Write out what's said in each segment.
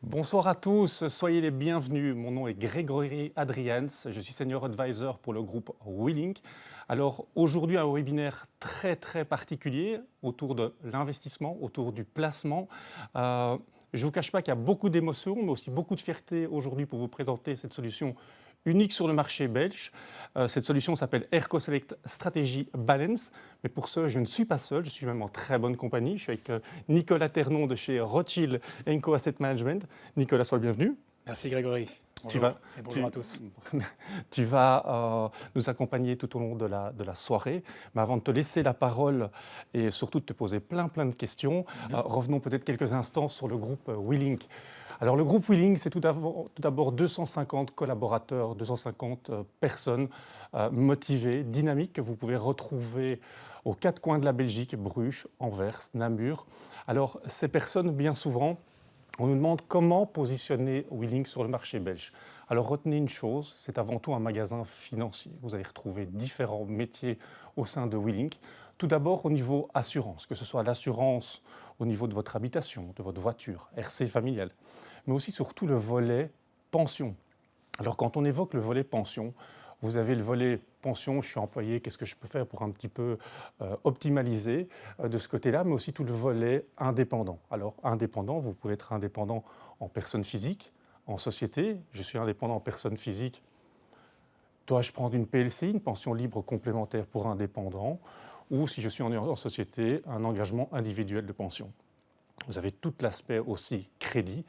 Bonsoir à tous, soyez les bienvenus. Mon nom est Grégory Adrians, je suis Senior Advisor pour le groupe WeLink. Alors aujourd'hui un webinaire très particulier autour de l'investissement, autour du placement. Je ne vous cache pas qu'il y a beaucoup d'émotions, mais aussi beaucoup de fierté aujourd'hui pour vous présenter cette solution unique sur le marché belge. Cette solution s'appelle ErcoSelect Strategy Balance. Mais pour ce, je ne suis pas seul, je suis même en très bonne compagnie. Je suis avec Nicolas Ternon de chez Rothschild & Co Asset Management. Nicolas, sois le bienvenu. Merci Grégory. Tu Bonjour vas, et bonjour à tous. tu vas nous accompagner tout au long de la soirée. Mais avant de te laisser la parole et surtout de te poser plein de questions, revenons peut-être quelques instants sur le groupe WeLink. Alors le groupe WeLink, c'est tout d'abord 250 collaborateurs, 250 personnes motivées, dynamiques, que vous pouvez retrouver aux quatre coins de la Belgique, Bruges, Anvers, Namur. Alors ces personnes, bien souvent, on nous demande comment positionner WeLink sur le marché belge. Alors retenez une chose, c'est avant tout un magasin financier. Vous allez retrouver différents métiers au sein de WeLink. Tout d'abord au niveau assurance, que ce soit l'assurance au niveau de votre habitation, de votre voiture, RC familial, mais aussi surtout le volet pension. Alors quand on évoque le volet pension, vous avez le volet pension, je suis employé, qu'est-ce que je peux faire pour un petit peu optimaliser de ce côté-là, mais aussi tout le volet indépendant. Alors indépendant, vous pouvez être indépendant en personne physique, en société. Je suis indépendant en personne physique. Dois-je prendre une PLC, une pension libre complémentaire pour indépendant, ou si je suis en société, un engagement individuel de pension. Vous avez tout l'aspect aussi crédit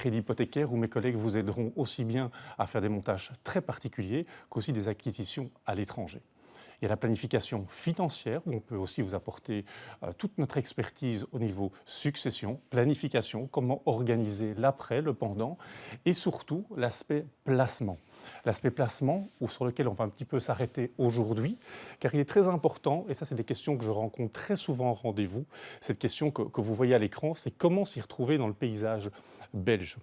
hypothécaire où mes collègues vous aideront aussi bien à faire des montages très particuliers qu'aussi des acquisitions à l'étranger. Il y a la planification financière où on peut aussi vous apporter toute notre expertise au niveau succession, planification, comment organiser l'après, le pendant et surtout l'aspect placement. L'aspect placement sur lequel on va un petit peu s'arrêter aujourd'hui, car il est très important, et ça c'est des questions que je rencontre très souvent en rendez-vous, cette question que vous voyez à l'écran, c'est comment s'y retrouver dans le paysage belge.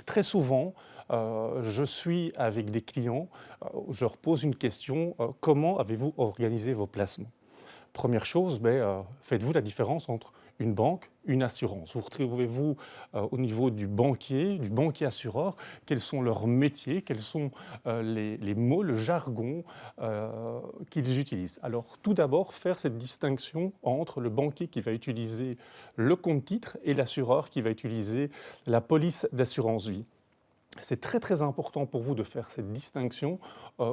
Très souvent, je suis avec des clients, je leur pose une question, comment avez-vous organisé vos placements? Première chose, faites-vous la différence entre une banque, une assurance? Vous retrouvez-vous au niveau du banquier assureur, quels sont leurs métiers, quels sont les mots, le jargon qu'ils utilisent? Alors tout d'abord, faire cette distinction entre le banquier qui va utiliser le compte-titre et l'assureur qui va utiliser la police d'assurance vie. C'est très important pour vous de faire cette distinction,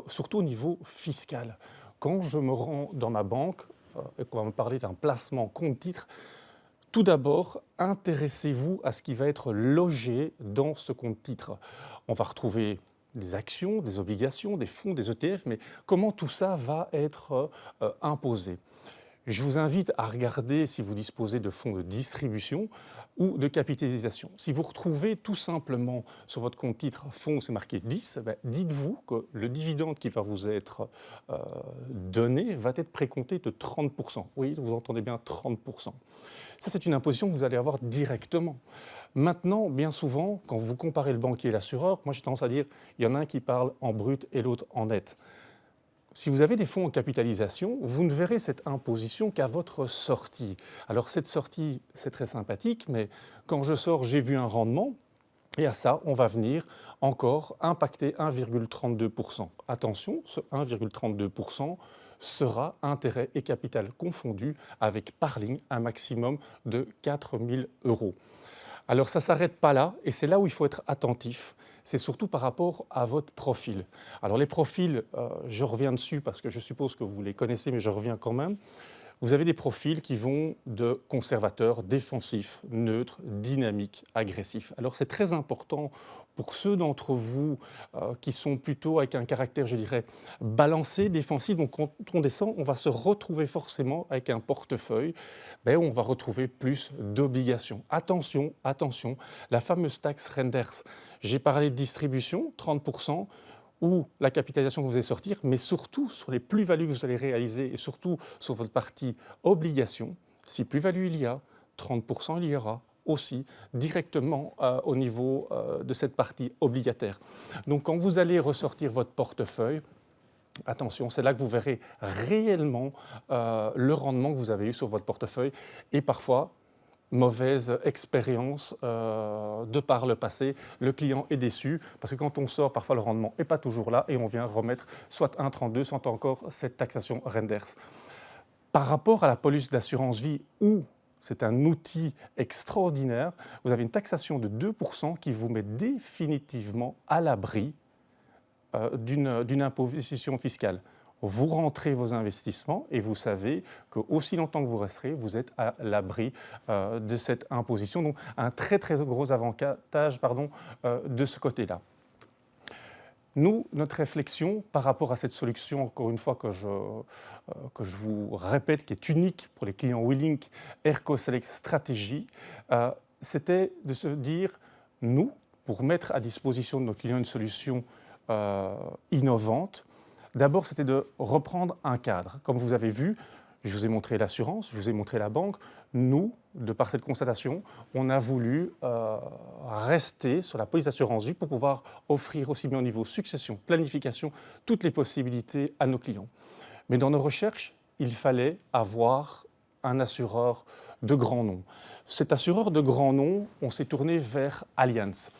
surtout au niveau fiscal. Quand je me rends dans ma banque et qu'on va me parler d'un placement compte-titre, tout d'abord, intéressez-vous à ce qui va être logé dans ce compte-titre. On va retrouver des actions, des obligations, des fonds, des ETF, mais comment tout ça va être imposé? Je vous invite à regarder si vous disposez de fonds de distribution ou de capitalisation. Si vous retrouvez tout simplement sur votre compte titre fonds, c'est marqué 10, dites-vous que le dividende qui va vous être donné va être précompté de 30%. Oui, vous entendez bien 30%. Ça, c'est une imposition que vous allez avoir directement. Maintenant, bien souvent, quand vous comparez le banquier et l'assureur, moi j'ai tendance à dire, il y en a un qui parle en brut et l'autre en net. Si vous avez des fonds en capitalisation, vous ne verrez cette imposition qu'à votre sortie. Alors cette sortie, c'est très sympathique, mais quand je sors, j'ai vu un rendement, et à ça, on va venir encore impacter 1,32%. Attention, ce 1,32% sera intérêt et capital confondus avec par ligne un maximum de 4 000 €. Alors ça ne s'arrête pas là, et c'est là où il faut être attentif. C'est surtout par rapport à votre profil. Alors les profils, je reviens dessus parce que je suppose que vous les connaissez, mais je reviens quand même. Vous avez des profils qui vont de conservateurs, défensifs, neutres, dynamiques, agressifs. Alors c'est très important pour ceux d'entre vous qui sont plutôt avec un caractère, je dirais, balancé, défensif. Donc quand on descend, on va se retrouver forcément avec un portefeuille où on va retrouver plus d'obligations. Attention, la fameuse taxe Renders. J'ai parlé de distribution, 30%. Ou la capitalisation que vous allez sortir, mais surtout sur les plus-values que vous allez réaliser et surtout sur votre partie obligation. Si plus-value il y a, 30% il y aura aussi directement au niveau de cette partie obligataire. Donc quand vous allez ressortir votre portefeuille, attention, c'est là que vous verrez réellement le rendement que vous avez eu sur votre portefeuille et parfois, mauvaise expérience de par le passé. Le client est déçu parce que quand on sort, parfois le rendement n'est pas toujours là et on vient remettre soit 1,32, soit encore cette taxation Renders. Par rapport à la police d'assurance vie où c'est un outil extraordinaire, vous avez une taxation de 2% qui vous met définitivement à l'abri d'une imposition fiscale. Vous rentrez vos investissements et vous savez qu'aussi longtemps que vous resterez, vous êtes à l'abri de cette imposition. Donc un très très gros avantage de ce côté-là. Nous, notre réflexion par rapport à cette solution, encore une fois que je vous répète, qui est unique pour les clients WeLink Airco Select Stratégie, c'était de se dire, nous, pour mettre à disposition de nos clients une solution innovante, d'abord, c'était de reprendre un cadre. Comme vous avez vu, je vous ai montré l'assurance, je vous ai montré la banque. Nous, de par cette constatation, on a voulu rester sur la police d'assurance vie pour pouvoir offrir aussi bien au niveau succession, planification, toutes les possibilités à nos clients. Mais dans nos recherches, il fallait avoir un assureur de grand nom. Cet assureur de grand nom, on s'est tourné vers Allianz.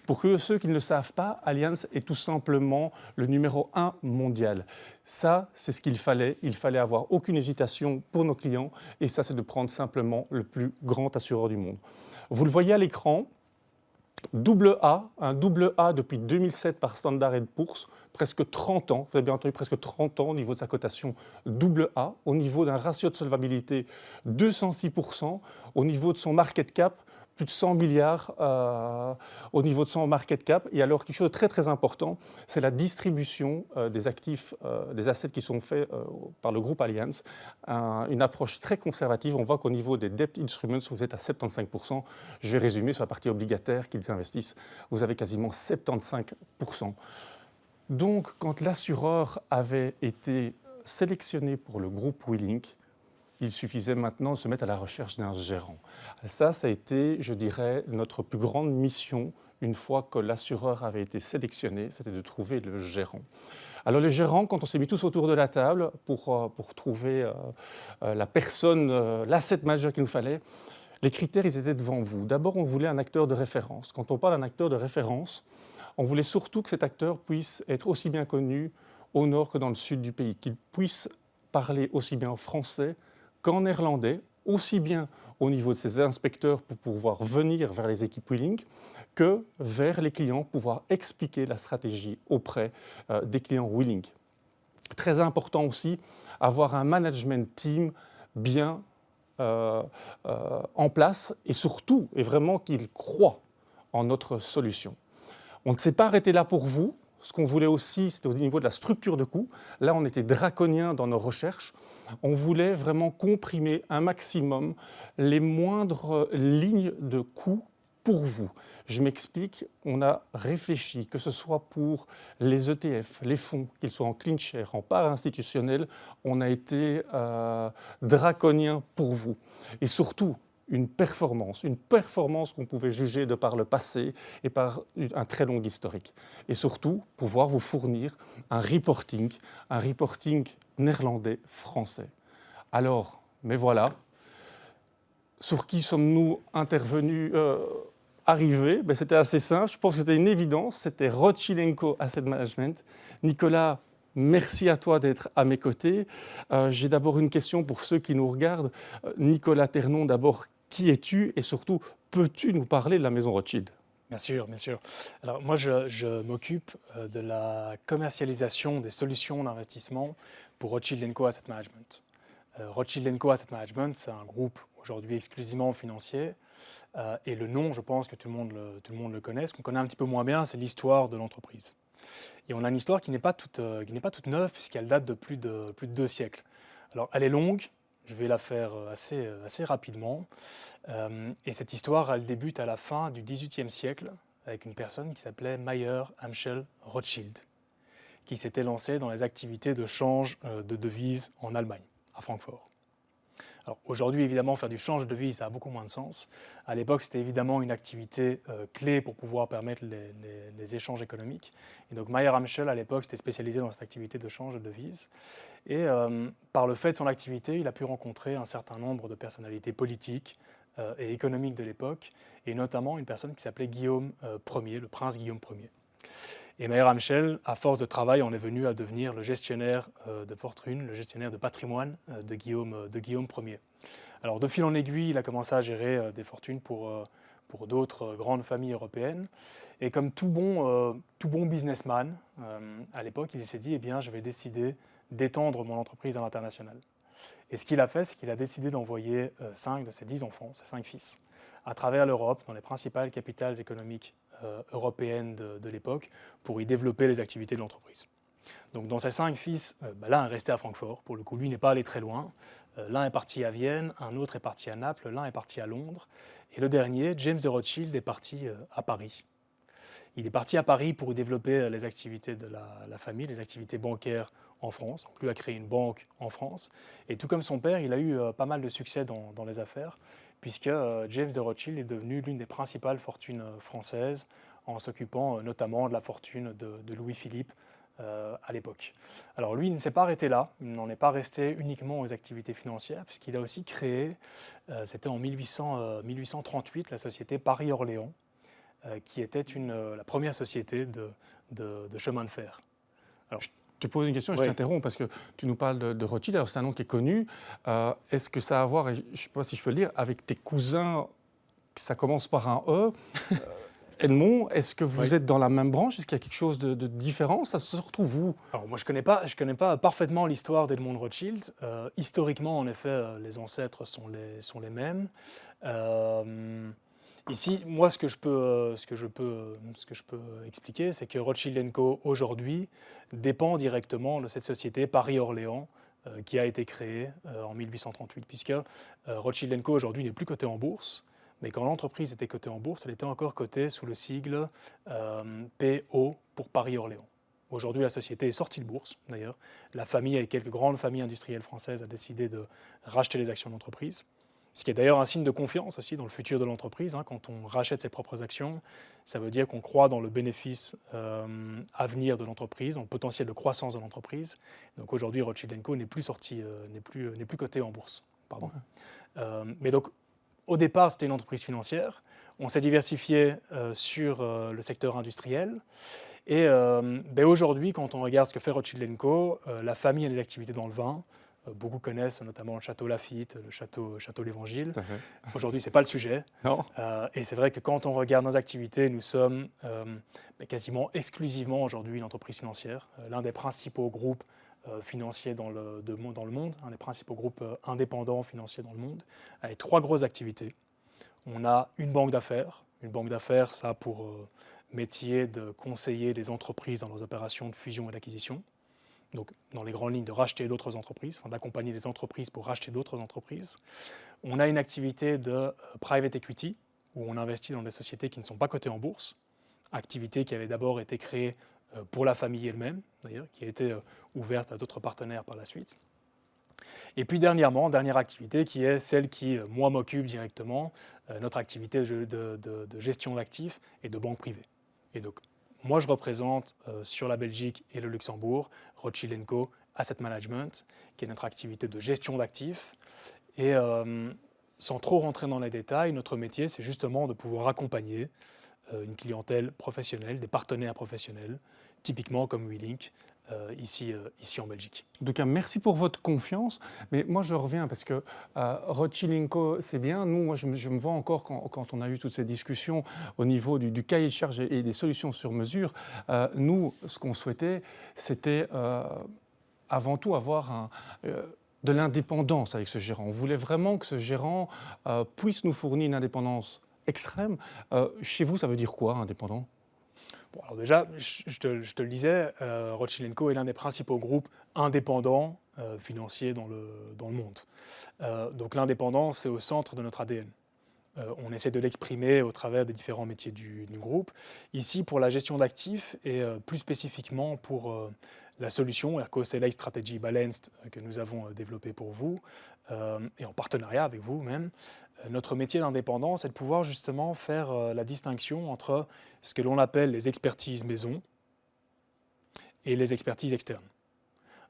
Pour que ceux qui ne le savent pas, Allianz est tout simplement le numéro 1 mondial. Ça, c'est ce qu'il fallait. Il fallait avoir aucune hésitation pour nos clients et ça, c'est de prendre simplement le plus grand assureur du monde. Vous le voyez à l'écran, un double A depuis 2007 par Standard & Poor's, presque 30 ans, vous avez bien entendu presque 30 ans au niveau de sa cotation double A, au niveau d'un ratio de solvabilité 206%, au niveau de son market cap, plus de 100 milliards au niveau de son market cap. Et alors, quelque chose de très très important, c'est la distribution des actifs, des assets qui sont faits par le groupe Allianz. Une approche très conservative. On voit qu'au niveau des debt instruments, vous êtes à 75%. Je vais résumer sur la partie obligataire qu'ils investissent. Vous avez quasiment 75%. Donc, quand l'assureur avait été sélectionné pour le groupe WeLink, il suffisait maintenant de se mettre à la recherche d'un gérant. Ça a été, je dirais, notre plus grande mission une fois que l'assureur avait été sélectionné, c'était de trouver le gérant. Alors le gérant, quand on s'est mis tous autour de la table pour trouver la personne, l'asset manager qu'il nous fallait, les critères, ils étaient devant vous. D'abord, on voulait un acteur de référence. Quand on parle d'un acteur de référence, on voulait surtout que cet acteur puisse être aussi bien connu au nord que dans le sud du pays, qu'il puisse parler aussi bien français qu'en néerlandais, aussi bien au niveau de ses inspecteurs pour pouvoir venir vers les équipes WeLink que vers les clients, pouvoir expliquer la stratégie auprès des clients WeLink. Très important aussi, avoir un management team bien en place et surtout, et vraiment qu'il croit en notre solution. On ne s'est pas arrêté là pour vous. Ce qu'on voulait aussi, c'était au niveau de la structure de coûts. Là, on était draconien dans nos recherches. On voulait vraiment comprimer un maximum les moindres lignes de coûts pour vous. Je m'explique, on a réfléchi, que ce soit pour les ETF, les fonds, qu'ils soient en clean share, en part institutionnelle, on a été draconien pour vous. Et surtout, une performance qu'on pouvait juger de par le passé et par un très long historique. Et surtout, pouvoir vous fournir un reporting néerlandais-français. Alors, mais voilà, sur qui sommes-nous arrivés? C'était assez simple, je pense que c'était une évidence, c'était Rothschild & Co Asset Management. Nicolas, merci à toi d'être à mes côtés. J'ai d'abord une question pour ceux qui nous regardent. Nicolas Ternon, d'abord, qui es-tu et surtout, peux-tu nous parler de la maison Rothschild? Bien sûr, bien sûr. Alors moi, je m'occupe de la commercialisation des solutions d'investissement pour Rothschild & Co Asset Management. Rothschild & Co Asset Management, c'est un groupe aujourd'hui exclusivement financier. Et le nom, je pense que tout le monde le connaît. Ce qu'on connaît un petit peu moins bien, c'est l'histoire de l'entreprise. Et on a une histoire qui n'est pas toute neuve, puisqu'elle date de plus de 2 siècles. Alors, elle est longue. Je vais la faire assez rapidement. Et cette histoire, elle débute à la fin du XVIIIe siècle avec une personne qui s'appelait Mayer Amschel Rothschild, qui s'était lancé dans les activités de change de devises en Allemagne, à Francfort. Alors aujourd'hui, évidemment, faire du change de devise, ça a beaucoup moins de sens. À l'époque, c'était évidemment une activité clé pour pouvoir permettre les échanges économiques. Et donc Mayer Amschel, à l'époque, s'était spécialisé dans cette activité de change de devise. Et par le fait de son activité, il a pu rencontrer un certain nombre de personnalités politiques, et économique de l'époque, et notamment une personne qui s'appelait Guillaume Ier, le prince Guillaume Ier. Et Mayer Amschel, à force de travail, en est venu à devenir le gestionnaire de fortune, le gestionnaire de patrimoine de Guillaume Ier. Alors de fil en aiguille, il a commencé à gérer des fortunes pour d'autres grandes familles européennes. Et comme tout bon businessman, à l'époque, il s'est dit, eh bien, je vais décider d'étendre mon entreprise à l'international. Et ce qu'il a fait, c'est qu'il a décidé d'envoyer 5 de ses 10 enfants, ses 5 fils, à travers l'Europe, dans les principales capitales économiques européennes de l'époque, pour y développer les activités de l'entreprise. Donc dans ces 5 fils, l'un est resté à Francfort, pour le coup, lui n'est pas allé très loin. L'un est parti à Vienne, un autre est parti à Naples, l'un est parti à Londres. Et le dernier, James de Rothschild, est parti à Paris. Il est parti à Paris pour y développer les activités de la famille, les activités bancaires en France. Donc lui a créé une banque en France. Et tout comme son père, il a eu pas mal de succès dans les affaires, puisque James de Rothschild est devenu l'une des principales fortunes françaises, en s'occupant notamment de la fortune de Louis-Philippe à l'époque. Alors lui, il ne s'est pas arrêté là, il n'en est pas resté uniquement aux activités financières, puisqu'il a aussi créé, c'était en 1838, la société Paris-Orléans, qui était la première société de chemin de fer. Alors, je te pose une question et oui. Je t'interromps parce que tu nous parles de Rothschild. Alors, c'est un nom qui est connu. Est-ce que ça a à voir, et je ne sais pas si je peux le dire, avec tes cousins, ça commence par un E Edmond, est-ce que vous êtes dans la même branche? Est-ce qu'il y a quelque chose de différent? Ça se retrouve où? Alors moi, je connais pas parfaitement l'histoire d'Edmond de Rothschild. Historiquement, en effet, les ancêtres sont les mêmes. Ici, moi, ce que je peux expliquer, c'est que Rothschild & Co. aujourd'hui dépend directement de cette société Paris-Orléans qui a été créée en 1838, puisque Rothschild & Co. aujourd'hui n'est plus coté en bourse. Mais quand l'entreprise était cotée en bourse, elle était encore cotée sous le sigle PO pour Paris-Orléans. Aujourd'hui, la société est sortie de bourse, d'ailleurs. La famille, avec quelques grandes familles industrielles françaises, a décidé de racheter les actions de l'entreprise. Ce qui est d'ailleurs un signe de confiance aussi dans le futur de l'entreprise. Quand on rachète ses propres actions, ça veut dire qu'on croit dans le bénéfice à venir de l'entreprise, dans le potentiel de croissance de l'entreprise. Donc aujourd'hui, Rothschild & Co. n'est plus coté en bourse. Pardon. Mais donc, au départ, c'était une entreprise financière. On s'est diversifié sur le secteur industriel. Et aujourd'hui, quand on regarde ce que fait Rothschild & Co., la famille a des activités dans le vin. Beaucoup connaissent notamment le château Lafite, le château l'Évangile. Aujourd'hui, ce n'est pas le sujet. Non. Et c'est vrai que quand on regarde nos activités, nous sommes quasiment exclusivement aujourd'hui une entreprise financière. L'un des principaux groupes financiers dans le monde, un des principaux groupes indépendants financiers dans le monde, avec 3 grosses activités. On a une banque d'affaires. Une banque d'affaires, ça a pour métier de conseiller les entreprises dans leurs opérations de fusion et d'acquisition. Donc, dans les grandes lignes, de racheter d'autres entreprises, d'accompagner les entreprises pour racheter d'autres entreprises. On a une activité de private equity, où on investit dans des sociétés qui ne sont pas cotées en bourse, activité qui avait d'abord été créée pour la famille elle-même, d'ailleurs, qui a été ouverte à d'autres partenaires par la suite. Et puis dernière activité qui est celle qui, moi, m'occupe directement, notre activité de gestion d'actifs et de banque privée. Et donc, moi, je représente sur la Belgique et le Luxembourg Rothschild & Co. Asset Management, qui est notre activité de gestion d'actifs. Et sans trop rentrer dans les détails, notre métier, c'est justement de pouvoir accompagner une clientèle professionnelle, des partenaires professionnels, typiquement comme WeLink, ici en Belgique. En tout cas, merci pour votre confiance. Mais moi, je reviens parce que Rothschild & Co, c'est bien. Nous, moi, je me vois encore quand on a eu toutes ces discussions au niveau du cahier de charges et des solutions sur mesure. Nous, ce qu'on souhaitait, c'était avant tout avoir de l'indépendance avec ce gérant. On voulait vraiment que ce gérant puisse nous fournir une indépendance extrême. Chez vous, ça veut dire quoi, indépendant ? Bon, alors déjà, je te le disais, Rothschild & Co est l'un des principaux groupes indépendants financiers dans le monde. Donc l'indépendance, c'est au centre de notre ADN. On essaie de l'exprimer au travers des différents métiers du groupe. Ici, pour la gestion d'actifs et plus spécifiquement pour la solution ERCO Select Strategy Balanced que nous avons développée pour vous et en partenariat avec vous même, notre métier d'indépendant, c'est de pouvoir justement faire la distinction entre ce que l'on appelle les expertises maison et les expertises externes.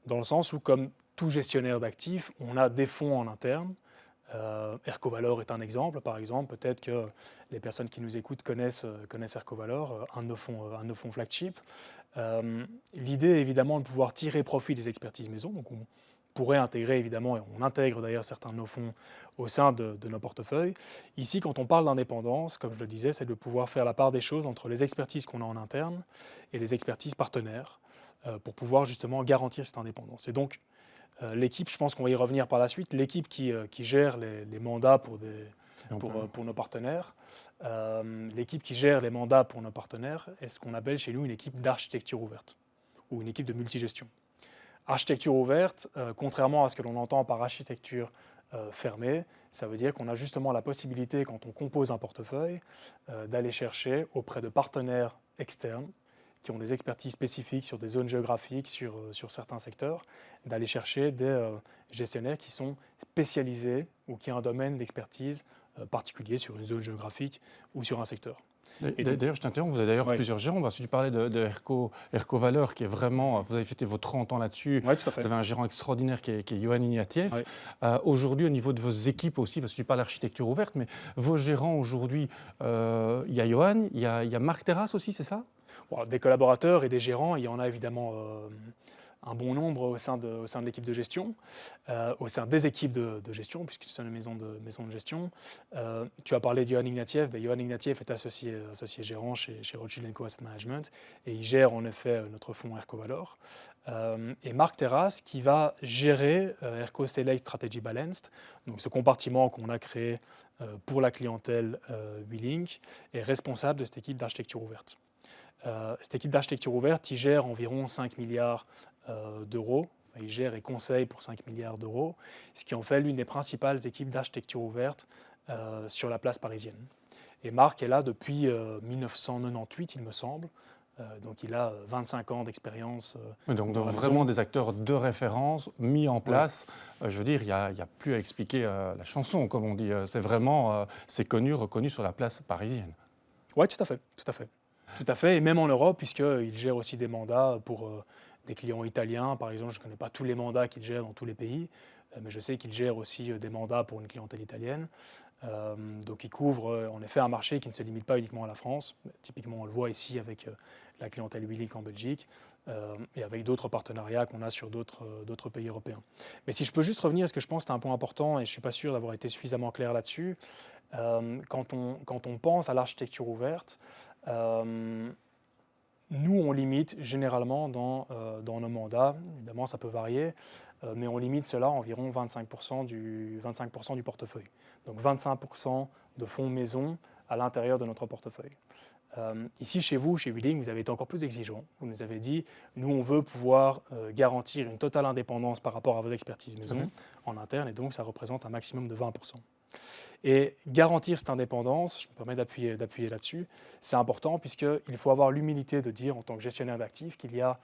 Dans le sens où, comme tout gestionnaire d'actifs, on a des fonds en interne Ercovalor est un exemple, par exemple. Peut-être que les personnes qui nous écoutent connaissent Ercovalor, un de nos fonds flagship. L'idée est évidemment de pouvoir tirer profit des expertises maison. Donc on pourrait intégrer évidemment, et on intègre d'ailleurs certains de nos fonds au sein de nos portefeuilles. Ici, quand on parle d'indépendance, comme je le disais, c'est de pouvoir faire la part des choses entre les expertises qu'on a en interne et les expertises partenaires pour pouvoir justement garantir cette indépendance. Et donc, l'équipe, je pense qu'on va y revenir par la suite, l'équipe qui gère les mandats pour nos partenaires, l'équipe qui gère les mandats pour nos partenaires est ce qu'on appelle chez nous une équipe d'architecture ouverte ou une équipe de multigestion. Architecture ouverte, contrairement à ce que l'on entend par architecture fermée, ça veut dire qu'on a justement la possibilité, quand on compose un portefeuille, d'aller chercher auprès de partenaires externes qui ont des expertises spécifiques sur des zones géographiques, sur certains secteurs, d'aller chercher des gestionnaires qui sont spécialisés ou qui ont un domaine d'expertise particulier sur une zone géographique ou sur un secteur. D'ailleurs, je t'interromps, vous avez d'ailleurs plusieurs gérants, parce que tu parlais de Ercovalor, qui est vraiment, vous avez fêté vos 30 ans là-dessus, Oui, tout à fait. vous avez un gérant extraordinaire qui est Johan Ignatieff. Oui. Aujourd'hui, au niveau de vos équipes aussi, parce que tu parles d'architecture ouverte, mais vos gérants aujourd'hui, il y a Johan, il y a Marc Terrasse aussi, c'est ça? Bon, des collaborateurs et des gérants, il y en a évidemment un bon nombre au sein de l'équipe de gestion, au sein des équipes de gestion, puisque c'est une maison de gestion. Tu as parlé de Johan Ignatieff. Johan Ignatieff est associé gérant chez Rothschild & Co Asset Management et il gère en effet notre fonds Ercovalor. Et Marc Terrasse qui va gérer Erco Select Strategy Balanced, donc ce compartiment qu'on a créé pour la clientèle WeLink, est responsable de cette équipe d'architecture ouverte. Cette équipe d'architecture ouverte, il gère environ 5 milliards d'euros. Il gère et conseille pour 5 milliards d'euros, ce qui en fait l'une des principales équipes d'architecture ouverte sur la place parisienne. Et Marc est là depuis 1998, il me semble. Donc il a 25 ans d'expérience. Donc vraiment des acteurs de référence mis en place. Ouais. Je veux dire, il n'y a plus à expliquer la chanson, comme on dit. C'est vraiment, c'est connu, reconnu sur la place parisienne. Oui, tout à fait, tout à fait. Tout à fait, et même en Europe, puisqu'il gère aussi des mandats pour des clients italiens. Par exemple, je ne connais pas tous les mandats qu'il gère dans tous les pays, mais je sais qu'il gère aussi des mandats pour une clientèle italienne. Donc il couvre en effet un marché qui ne se limite pas uniquement à la France. Typiquement, on le voit ici avec la clientèle WeLink en Belgique et avec d'autres partenariats qu'on a sur d'autres pays européens. Mais si je peux juste revenir, parce que je pense que c'est un point important et je ne suis pas sûr d'avoir été suffisamment clair là-dessus, quand on pense à l'architecture ouverte, nous, on limite généralement dans nos mandats, évidemment ça peut varier, mais on limite cela à environ 25% du portefeuille. Donc 25% de fonds maison à l'intérieur de notre portefeuille. Ici, chez vous, chez WeLink, vous avez été encore plus exigeant. Vous nous avez dit, nous, on veut pouvoir garantir une totale indépendance par rapport à vos expertises maison en interne, et donc ça représente un maximum de 20%. Et garantir cette indépendance, je me permets d'appuyer là-dessus, c'est important puisqu'il faut avoir l'humilité de dire en tant que gestionnaire d'actifs qu'il y a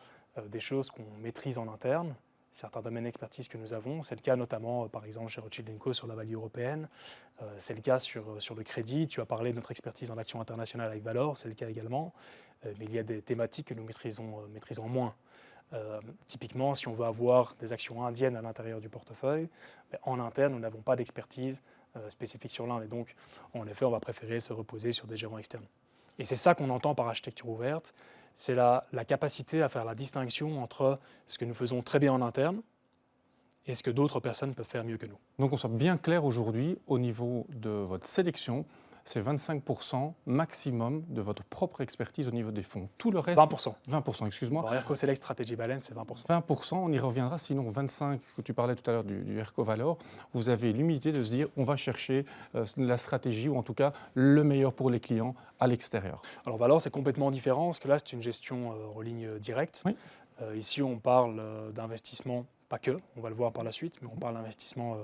des choses qu'on maîtrise en interne, certains domaines d'expertise que nous avons. C'est le cas notamment, par exemple, chez Rothschild & Co sur la value européenne. C'est le cas sur le crédit. Tu as parlé de notre expertise en action internationale avec Valor, c'est le cas également. Mais il y a des thématiques que nous maîtrisons moins. Typiquement, si on veut avoir des actions indiennes à l'intérieur du portefeuille, en interne, nous n'avons pas d'expertise spécifique sur l'Inde. Et donc, en effet, on va préférer se reposer sur des gérants externes. Et c'est ça qu'on entend par architecture ouverte. C'est la capacité à faire la distinction entre ce que nous faisons très bien en interne et ce que d'autres personnes peuvent faire mieux que nous. Donc, on soit bien clair aujourd'hui, au niveau de votre sélection, c'est 25% maximum de votre propre expertise au niveau des fonds. Tout le reste… 20%. 20%, excuse-moi. Dans Erco Select Strategy Balance, c'est 20%. 20%, on y reviendra. Sinon, 25%, que tu parlais tout à l'heure du Ercovalor, vous avez l'humilité de se dire on va chercher la stratégie ou en tout cas le meilleur pour les clients à l'extérieur. Alors Valor, c'est complètement différent parce que là, c'est une gestion en ligne directe. Oui. Ici, on parle d'investissement, pas que, on va le voir par la suite, mais on parle d'investissement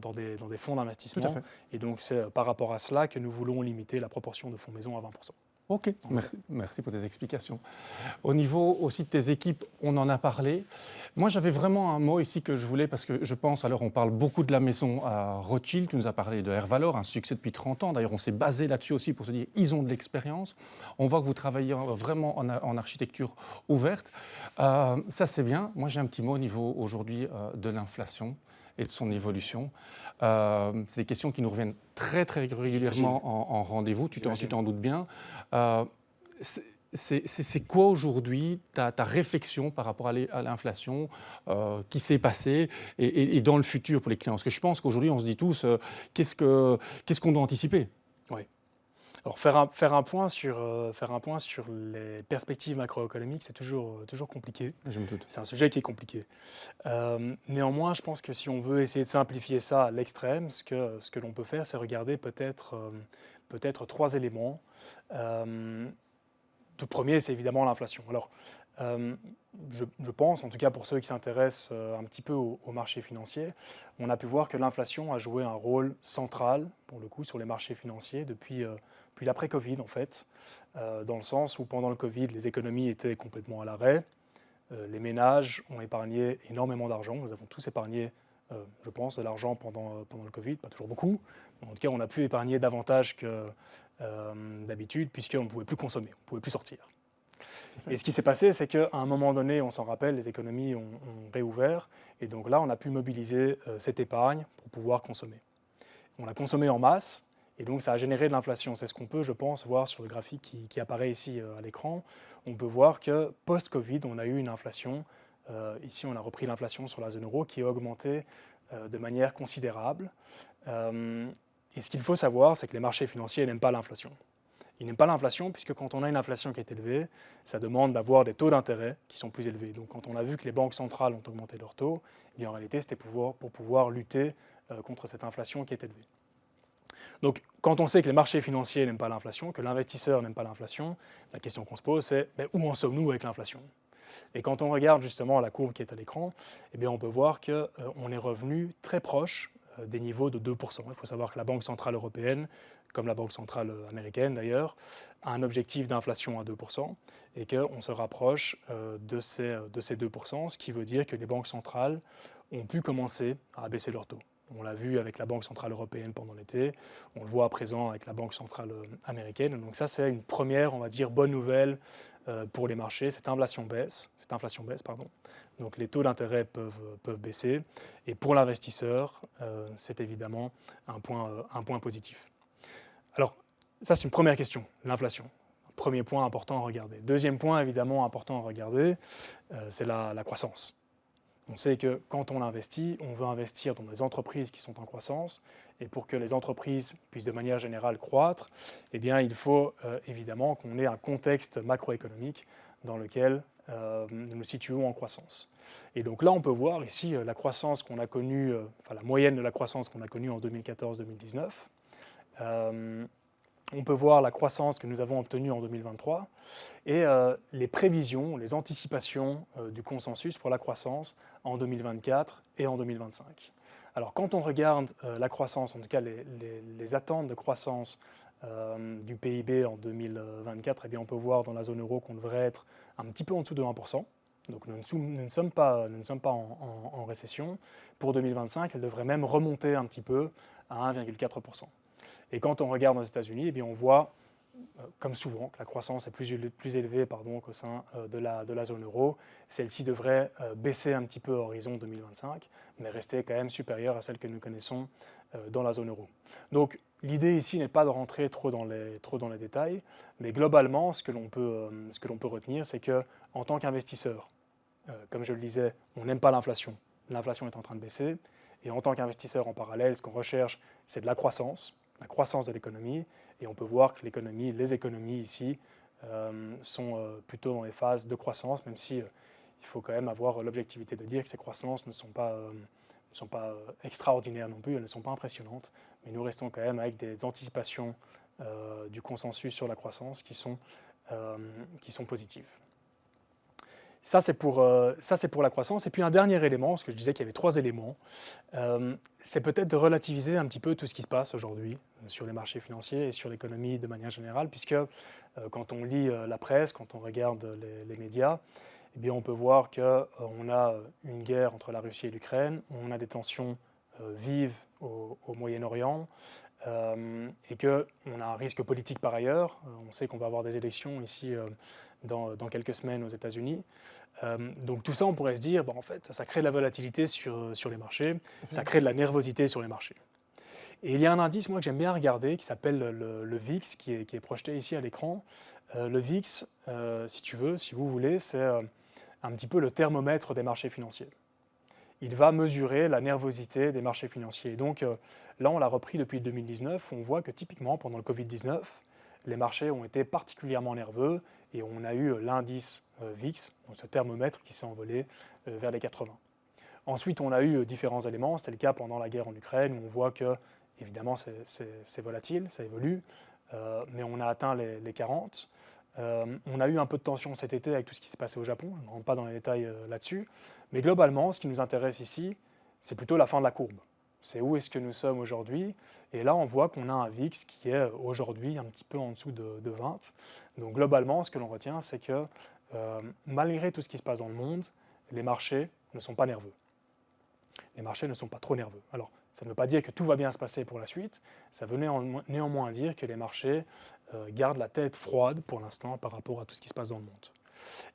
dans des fonds d'investissement. Et donc, c'est par rapport à cela que nous voulons limiter la proportion de fonds maison à 20%. Ok, merci pour tes explications. Au niveau aussi de tes équipes, on en a parlé. Moi, j'avais vraiment un mot ici que je voulais, parce que je pense, alors on parle beaucoup de la maison à Rothschild, tu nous as parlé de Ervalor, un succès depuis 30 ans. D'ailleurs, on s'est basé là-dessus aussi pour se dire, ils ont de l'expérience. On voit que vous travaillez vraiment en architecture ouverte. Ça, c'est bien. Moi, j'ai un petit mot au niveau aujourd'hui de l'inflation. et de son évolution. C'est des questions qui nous reviennent très régulièrement en rendez-vous, tu t'en doutes bien. C'est quoi aujourd'hui ta réflexion par rapport à l'inflation qui s'est passée et dans le futur pour les clients? Parce que je pense qu'aujourd'hui, on se dit tous, qu'est-ce qu'on doit anticiper? Oui. Alors faire un point sur les perspectives macroéconomiques, c'est toujours compliqué. Je me doute. C'est un sujet qui est compliqué. Néanmoins, je pense que si on veut essayer de simplifier ça à l'extrême, ce que l'on peut faire, c'est regarder peut-être 3 éléments. Tout premier, c'est évidemment l'inflation. Alors, je pense, en tout cas pour ceux qui s'intéressent un petit peu au marché financier, on a pu voir que l'inflation a joué un rôle central, pour le coup, sur les marchés financiers depuis l'après-Covid, en fait, dans le sens où pendant le Covid, les économies étaient complètement à l'arrêt. Les ménages ont épargné énormément d'argent. Nous avons tous épargné, je pense, de l'argent pendant le Covid, pas toujours beaucoup. En tout cas, on a pu épargner davantage que d'habitude, puisqu'on ne pouvait plus consommer, on ne pouvait plus sortir. Et ce qui s'est passé, c'est qu'à un moment donné, on s'en rappelle, les économies ont réouvert. Et donc là, on a pu mobiliser cette épargne pour pouvoir consommer. On a consommé en masse. Et donc, ça a généré de l'inflation. C'est ce qu'on peut, je pense, voir sur le graphique qui apparaît ici à l'écran. On peut voir que post-Covid, on a eu une inflation. Ici, on a repris l'inflation sur la zone euro qui a augmenté de manière considérable. Et ce qu'il faut savoir, c'est que les marchés financiers n'aiment pas l'inflation. Ils n'aiment pas l'inflation puisque quand on a une inflation qui est élevée, ça demande d'avoir des taux d'intérêt qui sont plus élevés. Donc, quand on a vu que les banques centrales ont augmenté leurs taux, eh bien, en réalité, c'était pour pouvoir lutter contre cette inflation qui est élevée. Donc, quand on sait que les marchés financiers n'aiment pas l'inflation, que l'investisseur n'aime pas l'inflation, la question qu'on se pose, c'est où en sommes-nous avec l'inflation? Et quand on regarde justement la courbe qui est à l'écran, eh bien, on peut voir qu'on est revenu très proche des niveaux de 2%. Il faut savoir que la Banque centrale européenne, comme la Banque centrale américaine d'ailleurs, a un objectif d'inflation à 2% et qu'on se rapproche de ces 2%, ce qui veut dire que les banques centrales ont pu commencer à abaisser leurs taux. On l'a vu avec la Banque centrale européenne pendant l'été, on le voit à présent avec la Banque centrale américaine. Donc ça, c'est une première, on va dire, bonne nouvelle pour les marchés. Cette inflation baisse. Donc les taux d'intérêt peuvent baisser. Et pour l'investisseur, c'est évidemment un point positif. Alors, ça, c'est une première question, l'inflation. Premier point important à regarder. Deuxième point, évidemment, important à regarder, c'est la croissance. On sait que quand on investit, on veut investir dans des entreprises qui sont en croissance. Et pour que les entreprises puissent de manière générale croître, eh bien, il faut évidemment qu'on ait un contexte macroéconomique dans lequel nous nous situons en croissance. Et donc là, on peut voir ici la croissance qu'on a connue, la moyenne de la croissance qu'on a connue en 2014-2019. On peut voir la croissance que nous avons obtenue en 2023 et les prévisions, les anticipations du consensus pour la croissance en 2024 et en 2025. Alors quand on regarde la croissance, en tout cas les attentes de croissance du PIB en 2024, eh bien on peut voir dans la zone euro qu'on devrait être un petit peu en dessous de 1%. Donc nous ne sommes pas en récession. Pour 2025, elle devrait même remonter un petit peu à 1,4%. Et quand on regarde aux États-Unis, eh bien on voit, comme souvent, que la croissance est plus élevée qu'au sein de la zone euro. Celle-ci devrait baisser un petit peu à horizon 2025, mais rester quand même supérieure à celle que nous connaissons dans la zone euro. Donc l'idée ici n'est pas de rentrer trop dans les détails, mais globalement, ce que l'on peut retenir, c'est qu'en tant qu'investisseur, comme je le disais, on n'aime pas l'inflation. L'inflation est en train de baisser. Et en tant qu'investisseur en parallèle, ce qu'on recherche, c'est de la croissance de l'économie. Et on peut voir que les économies ici sont plutôt dans les phases de croissance, même si il faut quand même avoir l'objectivité de dire que ces croissances ne sont pas extraordinaires non plus, elles ne sont pas impressionnantes, mais nous restons quand même avec des anticipations du consensus sur la croissance qui sont positives. Ça, c'est pour la croissance. Et puis un dernier élément, parce que je disais qu'il y avait 3 éléments, c'est peut-être de relativiser un petit peu tout ce qui se passe aujourd'hui sur les marchés financiers et sur l'économie de manière générale, puisque quand on lit la presse, quand on regarde les médias, eh bien, on peut voir qu'on a une guerre entre la Russie et l'Ukraine, on a des tensions vives au Moyen-Orient, et qu'on a un risque politique par ailleurs. On sait qu'on va avoir des élections ici dans quelques semaines aux États-Unis. Donc tout ça, on pourrait se dire, en fait, ça crée de la volatilité sur les marchés, ça crée de la nervosité sur les marchés. Et il y a un indice, moi, que j'aime bien regarder, qui s'appelle le VIX, qui est projeté ici à l'écran. Le VIX, si vous voulez, c'est un petit peu le thermomètre des marchés financiers. Il va mesurer la nervosité des marchés financiers. Donc là, on l'a repris depuis 2019, où on voit que typiquement, pendant le Covid-19, les marchés ont été particulièrement nerveux et on a eu l'indice VIX, donc ce thermomètre qui s'est envolé vers les 80. Ensuite, on a eu différents éléments. C'était le cas pendant la guerre en Ukraine, où on voit que, évidemment, c'est volatile, ça évolue, mais on a atteint les 40. On a eu un peu de tension cet été avec tout ce qui s'est passé au Japon. Je ne rentre pas dans les détails là-dessus. Mais globalement, ce qui nous intéresse ici, c'est plutôt la fin de la courbe. C'est où est-ce que nous sommes aujourd'hui. Et là, on voit qu'on a un VIX qui est aujourd'hui un petit peu en dessous de 20. Donc globalement, ce que l'on retient, c'est que malgré tout ce qui se passe dans le monde, les marchés ne sont pas nerveux. Les marchés ne sont pas trop nerveux. Alors, ça ne veut pas dire que tout va bien se passer pour la suite. Ça veut néanmoins dire que les marchés gardent la tête froide pour l'instant par rapport à tout ce qui se passe dans le monde.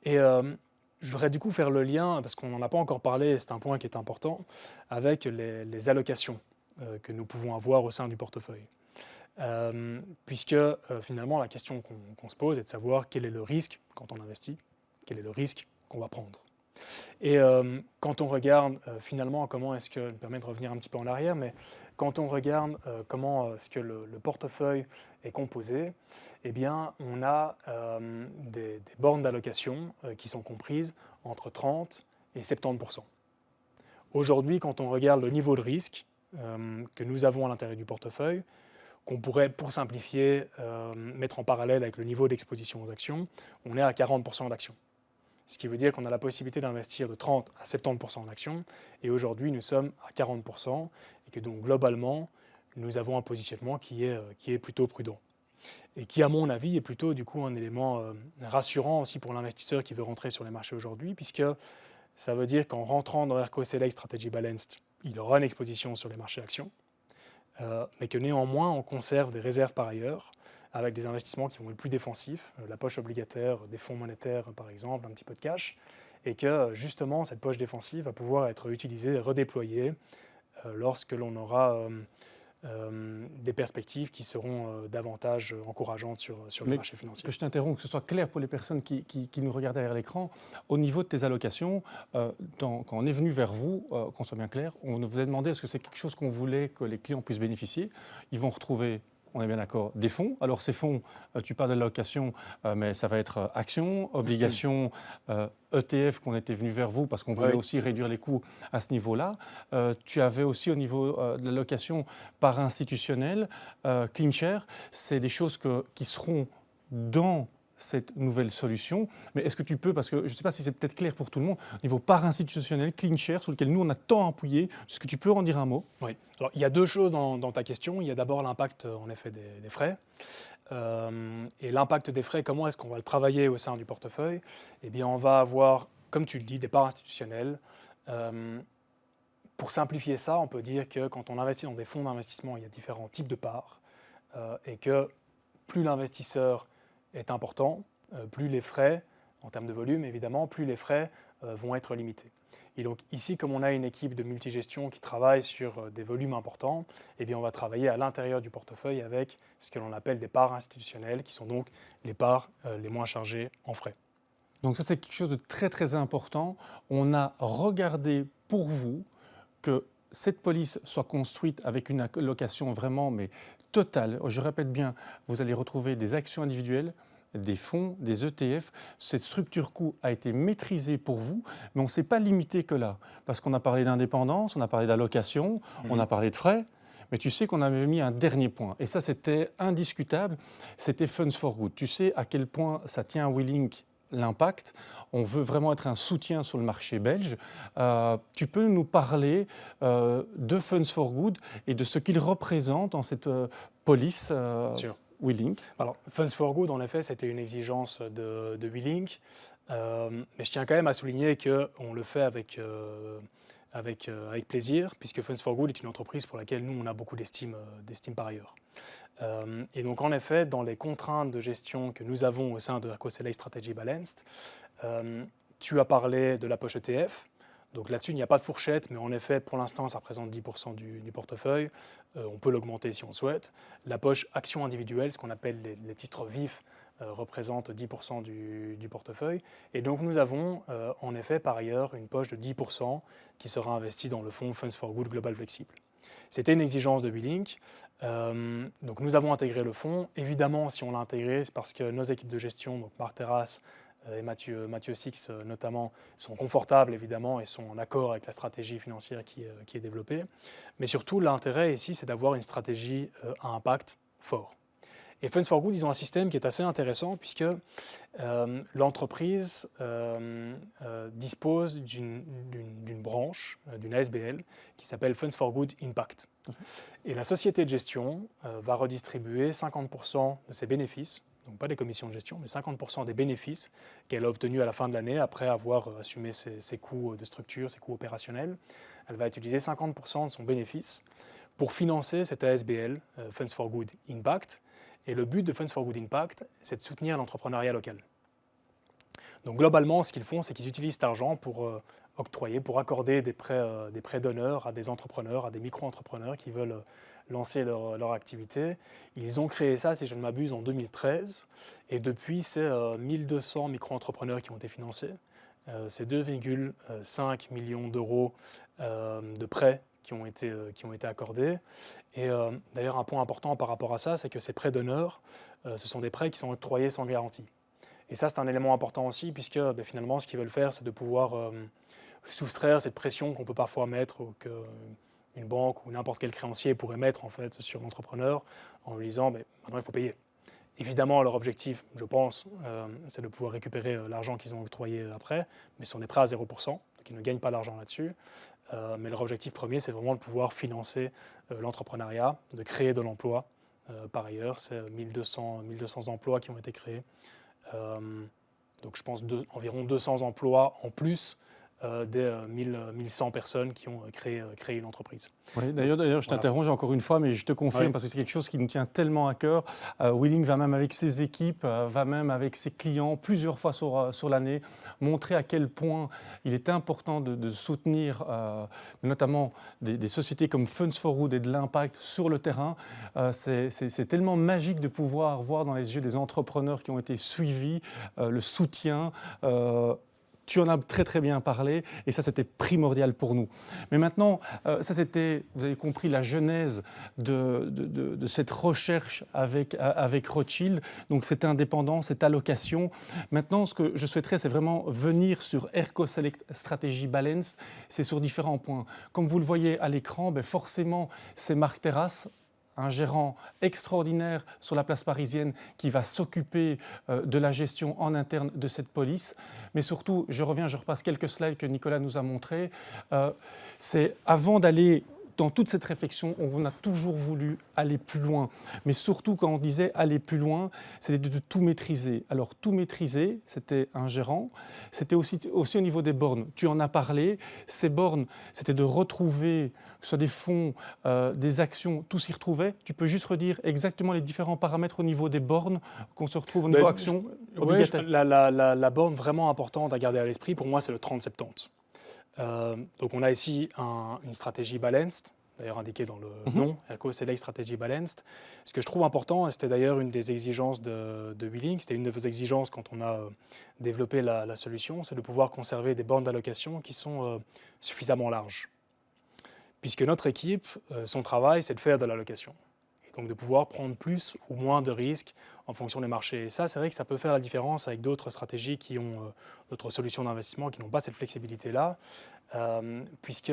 Et je voudrais du coup faire le lien, parce qu'on n'en a pas encore parlé, et c'est un point qui est important, avec les allocations que nous pouvons avoir au sein du portefeuille. Puisque finalement, la question qu'on se pose est de savoir quel est le risque quand on investit, quel est le risque qu'on va prendre. Et quand on regarde finalement comment est-ce que, je me permets de revenir un petit peu en arrière, mais quand on regarde comment est-ce que le portefeuille est composé, eh bien on a des bornes d'allocation qui sont comprises entre 30 et 70%. Aujourd'hui, quand on regarde le niveau de risque que nous avons à l'intérieur du portefeuille, qu'on pourrait, pour simplifier, mettre en parallèle avec le niveau d'exposition aux actions, on est à 40% d'actions. Ce qui veut dire qu'on a la possibilité d'investir de 30 à 70% en actions. Et aujourd'hui, nous sommes à 40%. Et que donc, globalement, nous avons un positionnement qui est plutôt prudent. Et qui, à mon avis, est plutôt du coup un élément rassurant aussi pour l'investisseur qui veut rentrer sur les marchés aujourd'hui, puisque ça veut dire qu'en rentrant dans ERCO Select Strategy Balanced, il aura une exposition sur les marchés actions, mais que néanmoins, on conserve des réserves par ailleurs, avec des investissements qui vont être plus défensifs, la poche obligataire des fonds monétaires par exemple, un petit peu de cash, et que justement cette poche défensive va pouvoir être utilisée et redéployée lorsque l'on aura des perspectives qui seront davantage encourageantes sur le marché financier. Que je t'interromps, que ce soit clair pour les personnes qui nous regardent derrière l'écran, au niveau de tes allocations, quand on est venu vers vous, qu'on soit bien clair, on vous a demandé est-ce que c'est quelque chose qu'on voulait que les clients puissent bénéficier. Ils vont retrouver, on est bien d'accord, des fonds. Alors ces fonds, tu parles de l'allocation, mais ça va être actions, obligations, ETF qu'on était venu vers vous parce qu'on voulait aussi réduire les coûts à ce niveau-là. Tu avais aussi au niveau de l'allocation par institutionnel, CleanShare, c'est des choses qui seront dans cette nouvelle solution. Mais est-ce que tu peux, parce que je ne sais pas si c'est peut-être clair pour tout le monde, au niveau par institutionnel, CleanShare, sur lequel nous on a tant appuyé, est-ce que tu peux en dire un mot? Oui. Alors, il y a deux choses dans ta question. Il y a d'abord l'impact en effet des frais. Et l'impact des frais, comment est-ce qu'on va le travailler au sein du portefeuille? Eh bien, on va avoir, comme tu le dis, des parts institutionnelles. Pour simplifier ça, on peut dire que quand on investit dans des fonds d'investissement, il y a différents types de parts et que plus l'investisseur est important, plus les frais, en termes de volume évidemment, plus les frais vont être limités. Et donc ici, comme on a une équipe de multigestion qui travaille sur des volumes importants, eh bien on va travailler à l'intérieur du portefeuille avec ce que l'on appelle des parts institutionnelles, qui sont donc les parts les moins chargées en frais. Donc ça, c'est quelque chose de très très important. On a regardé pour vous que cette police soit construite avec une allocation vraiment mais totale. Je répète bien, vous allez retrouver des actions individuelles, des fonds, des ETF. Cette structure coût a été maîtrisée pour vous, mais on ne s'est pas limité que là. Parce qu'on a parlé d'indépendance, on a parlé d'allocation, on a parlé de frais. Mais tu sais qu'on avait mis un dernier point, et ça c'était indiscutable, c'était Funds for Good. Tu sais à quel point ça tient à WeLink l'impact. On veut vraiment être un soutien sur le marché belge. Tu peux nous parler de Funds for Good et de ce qu'il représente dans cette police WeLink? Alors, Funds for Good, en effet, c'était une exigence de WeLink. Mais je tiens quand même à souligner qu'on le fait avec avec plaisir, puisque Funds for Good est une entreprise pour laquelle nous, on a beaucoup d'estime par ailleurs. Et donc, en effet, dans les contraintes de gestion que nous avons au sein de ERCO Select Strategy Balanced, tu as parlé de la poche ETF. Donc là-dessus, il n'y a pas de fourchette, mais en effet, pour l'instant, ça représente 10% du portefeuille. On peut l'augmenter si on souhaite. La poche action individuelle, ce qu'on appelle les titres vifs, représente 10% du portefeuille. Et donc, nous avons en effet, par ailleurs, une poche de 10% qui sera investie dans le fonds Funds for Good Global Flexible. C'était une exigence de WeLink. Donc, nous avons intégré le fonds. Évidemment, si on l'a intégré, c'est parce que nos équipes de gestion, donc Marc Terrasse, et Mathieu Six notamment, sont confortables évidemment et sont en accord avec la stratégie financière qui est développée. Mais surtout, l'intérêt ici, c'est d'avoir une stratégie à impact fort. Et Funds for Good, ils ont un système qui est assez intéressant puisque l'entreprise dispose d'une branche, d'une ASBL, qui s'appelle Funds for Good Impact. Et la société de gestion va redistribuer 50% de ses bénéfices, donc pas des commissions de gestion, mais 50% des bénéfices qu'elle a obtenus à la fin de l'année après avoir assumé ses coûts de structure, ses coûts opérationnels. Elle va utiliser 50% de son bénéfice pour financer cette ASBL, Funds for Good Impact. Et le but de Funds for Good Impact, c'est de soutenir l'entrepreneuriat local. Donc globalement, ce qu'ils font, c'est qu'ils utilisent cet argent pour octroyer, pour accorder des prêts d'honneur à des entrepreneurs, à des micro-entrepreneurs qui veulent lancer leur activité. Ils ont créé ça, si je ne m'abuse, en 2013. Et depuis, c'est 1200 micro-entrepreneurs qui ont été financés. C'est 2,5 millions d'euros de prêts qui ont été accordés. Et d'ailleurs, un point important par rapport à ça, c'est que ces prêts d'honneur, ce sont des prêts qui sont octroyés sans garantie. Et ça, c'est un élément important aussi, puisque finalement, ce qu'ils veulent faire, c'est de pouvoir soustraire cette pression qu'on peut parfois mettre, ou qu'une banque ou n'importe quel créancier pourrait mettre en fait, sur l'entrepreneur, en lui disant maintenant, il faut payer. Évidemment, leur objectif, je pense, c'est de pouvoir récupérer l'argent qu'ils ont octroyé après, mais si on est prêt à 0%, donc ils ne gagnent pas d'argent là-dessus. Mais leur objectif premier, c'est vraiment de pouvoir financer l'entrepreneuriat, de créer de l'emploi. Par ailleurs, c'est 1200 emplois qui ont été créés. Donc je pense environ 200 emplois en plus des 1100 personnes qui ont créé une entreprise. Oui, d'ailleurs, je t'interromps encore une fois, mais je te confirme parce que c'est quelque chose qui nous tient tellement à cœur. WeLink va même avec ses équipes, va même avec ses clients plusieurs fois sur l'année montrer à quel point il est important de soutenir notamment des sociétés comme Funds for Good et de l'impact sur le terrain. C'est tellement magique de pouvoir voir dans les yeux des entrepreneurs qui ont été suivis le soutien. Tu en as très très bien parlé et ça c'était primordial pour nous. Mais maintenant, ça c'était, vous avez compris, la genèse de cette recherche avec Rothschild, donc cette indépendance, cette allocation. Maintenant, ce que je souhaiterais, c'est vraiment venir sur ERCO Select Strategy Balance, c'est sur différents points. Comme vous le voyez à l'écran, forcément c'est Marc Terrasse, un gérant extraordinaire sur la place parisienne qui va s'occuper de la gestion en interne de cette police. Mais surtout, je repasse quelques slides que Nicolas nous a montrés. C'est avant d'aller dans toute cette réflexion, on a toujours voulu aller plus loin. Mais surtout, quand on disait aller plus loin, c'était de tout maîtriser. Alors, tout maîtriser, c'était un gérant. C'était aussi au niveau des bornes. Tu en as parlé. Ces bornes, c'était de retrouver, que ce soit des fonds, des actions, tout s'y retrouvait. Tu peux juste redire exactement les différents paramètres au niveau des bornes qu'on se retrouve au niveau actions obligataires. La borne vraiment importante à garder à l'esprit, pour moi, c'est le 30-70. Donc on a ici une stratégie balanced, d'ailleurs indiquée dans le nom, ERCO Select Strategy Balanced. Ce que je trouve important, et c'était d'ailleurs une des exigences de WeLink, c'était une de vos exigences quand on a développé la solution, c'est de pouvoir conserver des bornes d'allocation qui sont suffisamment larges. Puisque notre équipe, son travail, c'est de faire de l'allocation. Donc de pouvoir prendre plus ou moins de risques en fonction des marchés. Et ça, c'est vrai que ça peut faire la différence avec d'autres stratégies qui ont d'autres solutions d'investissement qui n'ont pas cette flexibilité-là, puisque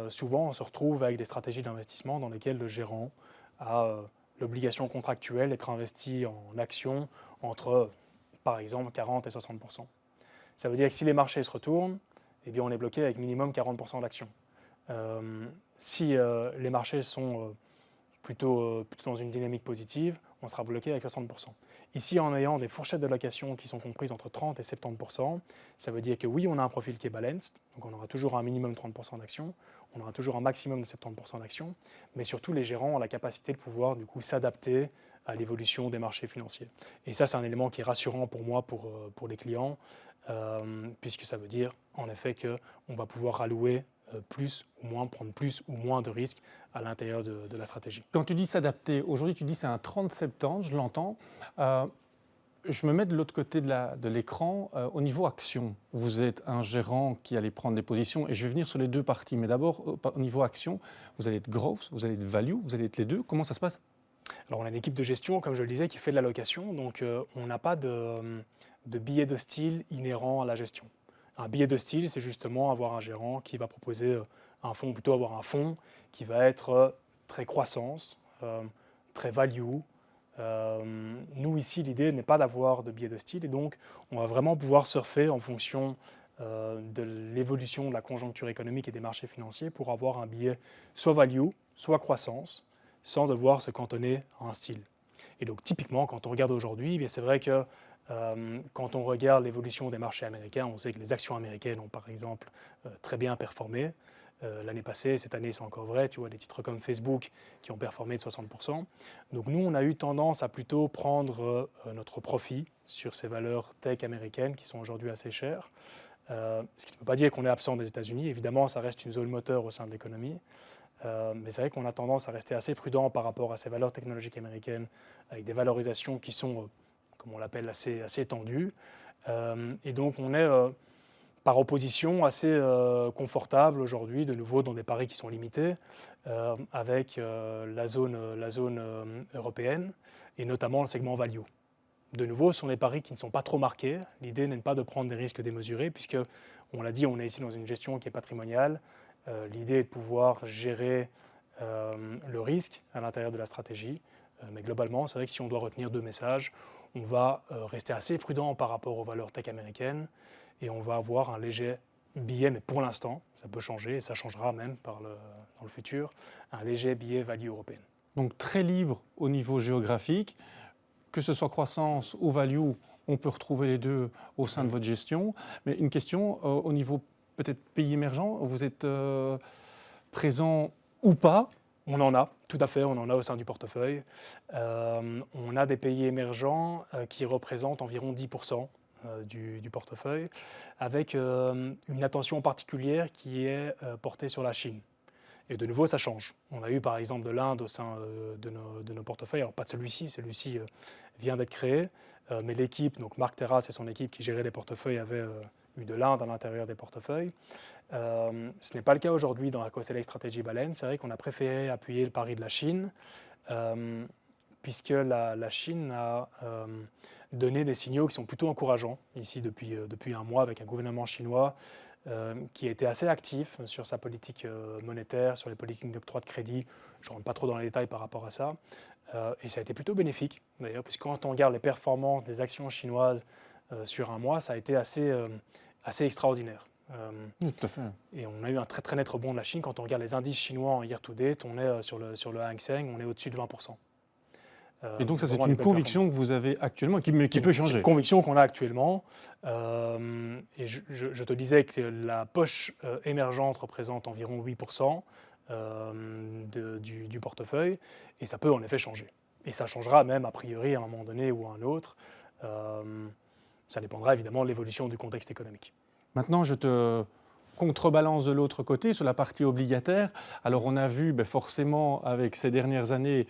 souvent on se retrouve avec des stratégies d'investissement dans lesquelles le gérant a l'obligation contractuelle d'être investi en actions entre, par exemple, 40 et 60%. Ça veut dire que si les marchés se retournent, eh bien on est bloqué avec minimum 40% d'actions. Si les marchés sont plutôt dans une dynamique positive, on sera bloqué avec 60%. Ici, en ayant des fourchettes de location qui sont comprises entre 30 et 70%, ça veut dire que oui, on a un profil qui est balanced, donc on aura toujours un minimum de 30% d'actions, on aura toujours un maximum de 70% d'actions, mais surtout les gérants ont la capacité de pouvoir du coup s'adapter à l'évolution des marchés financiers. Et ça, c'est un élément qui est rassurant pour moi, pour les clients, puisque ça veut dire en effet qu'on va pouvoir allouer plus ou moins, prendre plus ou moins de risques à l'intérieur de la stratégie. Quand tu dis s'adapter, aujourd'hui tu dis c'est un 30-70, je l'entends. Je me mets de l'autre côté de l'écran. Au niveau action, vous êtes un gérant qui allait prendre des positions, et je vais venir sur les deux parties. Mais d'abord, au niveau action, vous allez être growth, vous allez être value, vous allez être les deux. Comment ça se passe? Alors on a une équipe de gestion, comme je le disais, qui fait de l'allocation, donc on n'a pas de billet de style inhérent à la gestion. Un billet de style, c'est justement avoir un gérant qui va proposer un fonds, plutôt avoir un fonds qui va être très croissance, très value. Nous ici, l'idée n'est pas d'avoir de billet de style, et donc on va vraiment pouvoir surfer en fonction de l'évolution de la conjoncture économique et des marchés financiers pour avoir un billet soit value, soit croissance, sans devoir se cantonner à un style. Et donc typiquement, quand on regarde aujourd'hui, c'est vrai que quand on regarde l'évolution des marchés américains, on sait que les actions américaines ont par exemple très bien performé. L'année passée, cette année c'est encore vrai, tu vois des titres comme Facebook qui ont performé de 60%. Donc nous, on a eu tendance à plutôt prendre notre profit sur ces valeurs tech américaines qui sont aujourd'hui assez chères. Ce qui ne veut pas dire qu'on est absent des États-Unis, évidemment ça reste une zone moteur au sein de l'économie. Mais c'est vrai qu'on a tendance à rester assez prudent par rapport à ces valeurs technologiques américaines avec des valorisations qui sont, comme on l'appelle, assez tendues. Et donc on est par opposition assez confortable aujourd'hui, de nouveau dans des paris qui sont limités, avec la zone européenne et notamment le segment value. De nouveau, ce sont des paris qui ne sont pas trop marqués. L'idée n'est pas de prendre des risques démesurés, puisque, on l'a dit, on est ici dans une gestion qui est patrimoniale. L'idée est de pouvoir gérer le risque à l'intérieur de la stratégie. Mais globalement, c'est vrai que si on doit retenir deux messages, on va rester assez prudent par rapport aux valeurs tech américaines et on va avoir un léger billet, mais pour l'instant, ça peut changer et ça changera même dans le futur, un léger billet value européenne. Donc très libre au niveau géographique, que ce soit croissance ou value, on peut retrouver les deux au sein de votre gestion. Mais une question, au niveau peut-être pays émergents, vous êtes présent ou pas? On en a, tout à fait, on en a au sein du portefeuille. On a des pays émergents qui représentent environ 10% du portefeuille, avec une attention particulière qui est portée sur la Chine. Et de nouveau, ça change. On a eu par exemple de l'Inde au sein de nos portefeuilles, alors pas de celui-ci vient d'être créé, mais l'équipe, donc Marc Terrasse et son équipe qui gérait les portefeuilles avaient eu de l'Inde à l'intérieur des portefeuilles. Ce n'est pas le cas aujourd'hui dans la Co-Select Strategy Baleine. C'est vrai qu'on a préféré appuyer le pari de la Chine, puisque la Chine a donné des signaux qui sont plutôt encourageants, ici depuis un mois, avec un gouvernement chinois qui a été assez actif sur sa politique monétaire, sur les politiques d'octroi de crédit. Je ne rentre pas trop dans les détails par rapport à ça. Et ça a été plutôt bénéfique, d'ailleurs, puisque quand on regarde les performances des actions chinoises sur un mois, ça a été assez extraordinaire. Oui, tout à fait. Et on a eu un très très net rebond de la Chine. Quand on regarde les indices chinois en year to date, on est sur le Hang Seng, on est au-dessus de 20%. Et donc ça, c'est une conviction que vous avez actuellement qui peut changer. C'est une conviction qu'on a actuellement. Et je te disais que la poche émergente représente environ 8% du portefeuille. Et ça peut en effet changer. Et ça changera même a priori à un moment donné ou à un autre. Ça dépendra évidemment de l'évolution du contexte économique. Maintenant, je te contrebalance de l'autre côté, sur la partie obligataire. Alors, on a vu forcément, avec ces dernières années,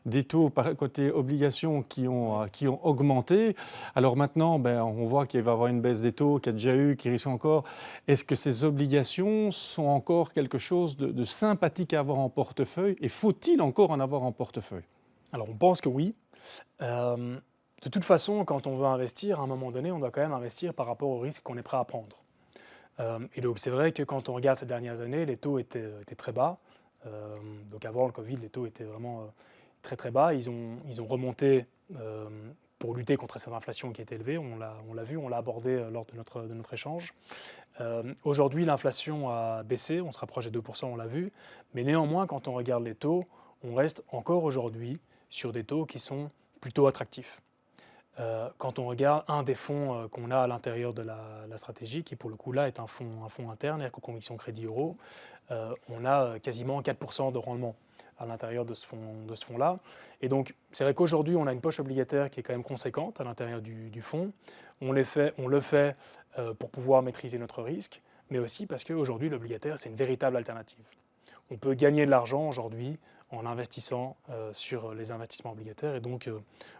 des taux par côté obligations qui ont augmenté. Alors maintenant, on voit qu'il va y avoir une baisse des taux, qu'il y a déjà eu, qu'il risque encore. Est-ce que ces obligations sont encore quelque chose de sympathique à avoir en portefeuille? Et faut-il encore en avoir en portefeuille? Alors, on pense que oui. De toute façon, quand on veut investir, à un moment donné, on doit quand même investir par rapport au risque qu'on est prêt à prendre. Et donc c'est vrai que quand on regarde ces dernières années, les taux étaient très bas. Donc avant le Covid, les taux étaient vraiment très très bas. Ils ont remonté pour lutter contre cette inflation qui est élevée. On l'a vu, on l'a abordé lors de notre échange. Aujourd'hui, l'inflation a baissé, on se rapproche des 2%, on l'a vu. Mais néanmoins, quand on regarde les taux, on reste encore aujourd'hui sur des taux qui sont plutôt attractif. Quand on regarde un des fonds qu'on a à l'intérieur de la stratégie, qui pour le coup là est un fonds interne, Erco Conviction Crédit Euro, on a quasiment 4% de rendement à l'intérieur de ce fonds-là. Et donc, c'est vrai qu'aujourd'hui, on a une poche obligataire qui est quand même conséquente à l'intérieur du fonds. On le fait pour pouvoir maîtriser notre risque, mais aussi parce qu'aujourd'hui, l'obligataire, c'est une véritable alternative. On peut gagner de l'argent aujourd'hui en investissant sur les investissements obligataires. Et donc,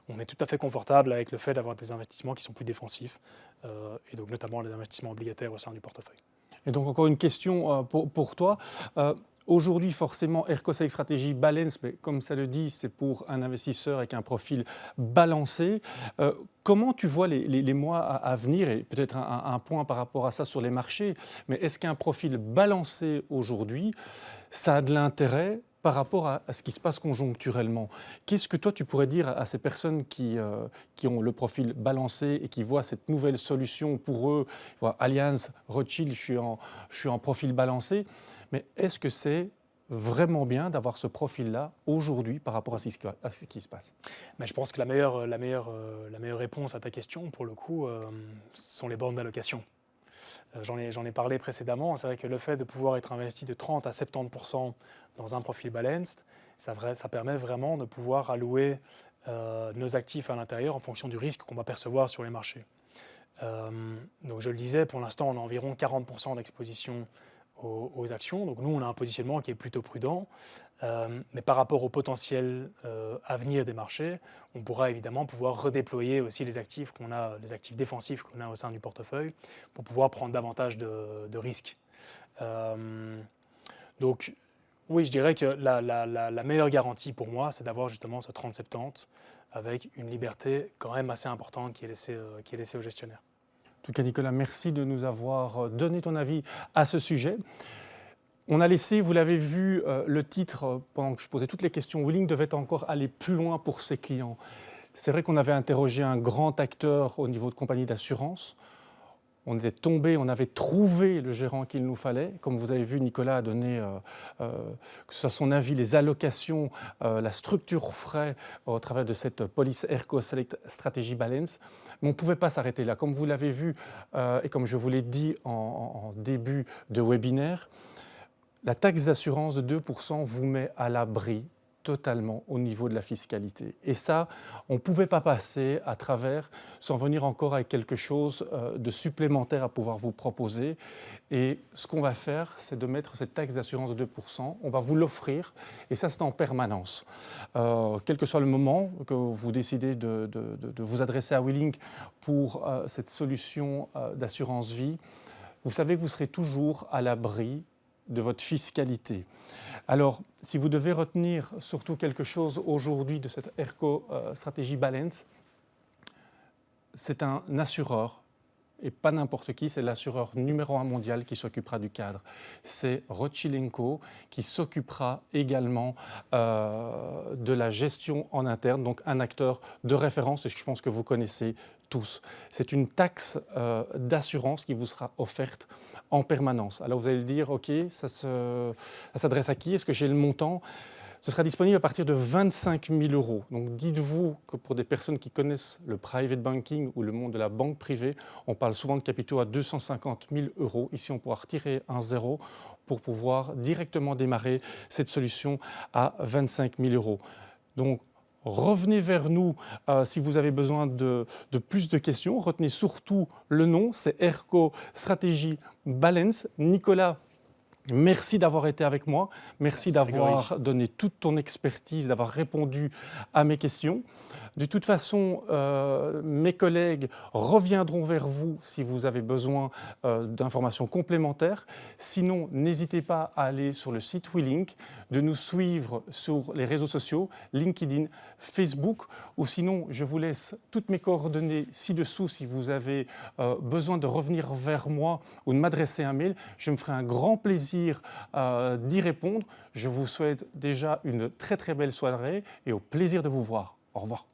on est tout à fait confortable avec le fait d'avoir des investissements qui sont plus défensifs, et donc notamment les investissements obligataires au sein du portefeuille. Et donc, encore une question pour toi. Aujourd'hui, forcément, Erco Select Strategy Balance, mais comme ça le dit, c'est pour un investisseur avec un profil balancé. Comment tu vois les mois à venir, et peut-être un point par rapport à ça sur les marchés, mais est-ce qu'un profil balancé aujourd'hui, ça a de l'intérêt par rapport à ce qui se passe conjoncturellement? Qu'est-ce que toi, tu pourrais dire à ces personnes qui ont le profil balancé et qui voient cette nouvelle solution pour eux, Allianz, Rothschild, je suis en profil balancé, mais est-ce que c'est vraiment bien d'avoir ce profil-là aujourd'hui par rapport à ce qui se passe? Mais je pense que la meilleure réponse à ta question, pour le coup, sont les bornes d'allocation. J'en ai parlé précédemment. C'est vrai que le fait de pouvoir être investi de 30 à 70% dans un profil balanced, ça permet vraiment de pouvoir allouer nos actifs à l'intérieur en fonction du risque qu'on va percevoir sur les marchés. Donc je le disais, pour l'instant, on a environ 40% d'exposition aux actions. Donc nous, on a un positionnement qui est plutôt prudent. Mais par rapport au potentiel avenir des marchés, on pourra évidemment pouvoir redéployer aussi les actifs défensifs qu'on a au sein du portefeuille pour pouvoir prendre davantage de risques. Donc oui, je dirais que la meilleure garantie pour moi, c'est d'avoir justement ce 30-70 avec une liberté quand même assez importante qui est laissée aux gestionnaires. En tout cas, Nicolas, merci de nous avoir donné ton avis à ce sujet. On a laissé, vous l'avez vu, le titre, pendant que je posais toutes les questions, Willing devait encore aller plus loin pour ses clients. C'est vrai qu'on avait interrogé un grand acteur au niveau de compagnie d'assurance. On était tombé, on avait trouvé le gérant qu'il nous fallait. Comme vous avez vu, Nicolas a donné, que ce soit son avis, les allocations, la structure frais au travers de cette police Erco Select Strategy Balance. Mais on ne pouvait pas s'arrêter là. Comme vous l'avez vu et comme je vous l'ai dit en début de webinaire, la taxe d'assurance de 2% vous met à l'abri totalement au niveau de la fiscalité. Et ça, on ne pouvait pas passer à travers sans venir encore avec quelque chose de supplémentaire à pouvoir vous proposer. Et ce qu'on va faire, c'est de mettre cette taxe d'assurance de 2%. On va vous l'offrir et ça, c'est en permanence. Quel que soit le moment que vous décidez de vous adresser à Willing pour cette solution d'assurance vie, vous savez que vous serez toujours à l'abri de votre fiscalité. Alors, si vous devez retenir surtout quelque chose aujourd'hui de cette Erco Strategy Balance, c'est un assureur, et pas n'importe qui, c'est l'assureur numéro 1 mondial qui s'occupera du cadre. C'est Rothschild & Co qui s'occupera également de la gestion en interne, donc un acteur de référence, et je pense que vous connaissez tous. C'est une taxe d'assurance qui vous sera offerte en permanence. Alors vous allez dire, ok, ça s'adresse à qui? Est-ce que j'ai le montant? Ce sera disponible à partir de 25 000 €. Donc dites-vous que pour des personnes qui connaissent le private banking ou le monde de la banque privée, on parle souvent de capitaux à 250 000 €. Ici, on pourra retirer un zéro pour pouvoir directement démarrer cette solution à 25 000 €. Donc, revenez vers nous si vous avez besoin de plus de questions. Retenez surtout le nom, c'est Erco Strategy Balance. Nicolas, merci d'avoir été avec moi. Merci d'avoir donné toute ton expertise, d'avoir répondu à mes questions. De toute façon, mes collègues reviendront vers vous si vous avez besoin d'informations complémentaires. Sinon, n'hésitez pas à aller sur le site WeLink, de nous suivre sur les réseaux sociaux, LinkedIn, Facebook, ou sinon, je vous laisse toutes mes coordonnées ci-dessous si vous avez besoin de revenir vers moi ou de m'adresser un mail. Je me ferai un grand plaisir d'y répondre. Je vous souhaite déjà une très très belle soirée et au plaisir de vous voir. Au revoir.